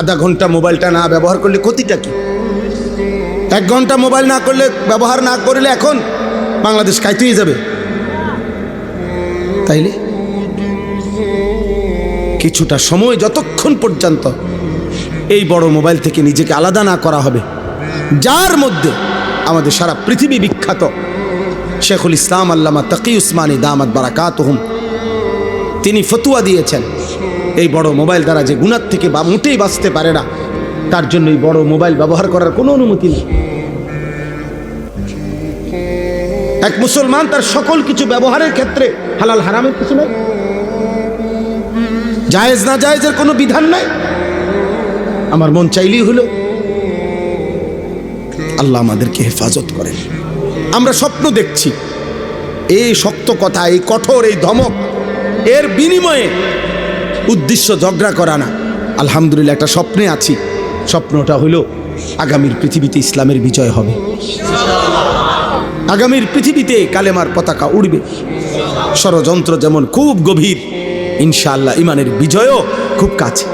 আধা ঘন্টা মোবাইলটা না ব্যবহার করলে ক্ষতিটা কি? 1 ঘন্টা মোবাইল না করলে, ব্যবহার না করলে এখন বাংলাদেশ কাইতেই যাবে। তাইলে কিছুটা সময় যতক্ষণ পর্যন্ত এই বড় মোবাইল থেকে নিজেকে আলাদা না করা হবে, যার মধ্যে আমাদের সারা পৃথিবী বিখ্যাত শেখুল ইসলাম আল্লামা তাকি উসমানী দামাত বারাকাতুহুম তিনি ফতুয়া দিয়েছেন, এই বড় মোবাইল দ্বারা যে গুনাহ থেকে মোটেই বাঁচতে পারে না, তার জন্য এই বড় মোবাইল ব্যবহার করার কোনো অনুমতি নেই। এক মুসলমান তার সকল কিছু ব্যবহারের ক্ষেত্রে হালাল হারামের কিছু নাই, জায়েজ না জায়েজের কোনো বিধান নাই। আমার মন চাইলেই হলো। আল্লাহ আমাদেরকে হেফাজত করেন। আমরা স্বপ্ন দেখছি, এই শক্ত কথা, এই কঠোর, এই ধমক, এর বিনিময়ে উদ্দেশ্য ঝগড়া করা না। আলহামদুলিল্লাহ একটা স্বপ্নে আছি, স্বপ্নটা হলো আগামীর পৃথিবীতে ইসলামের বিজয় হবে, আগামীর পৃথিবীতে কালেমার পতাকা উড়বে। ষড়যন্ত্র যেমন খুব গভীর, ইনশাআল্লাহ ইমানের বিজয়ও খুব কাছে।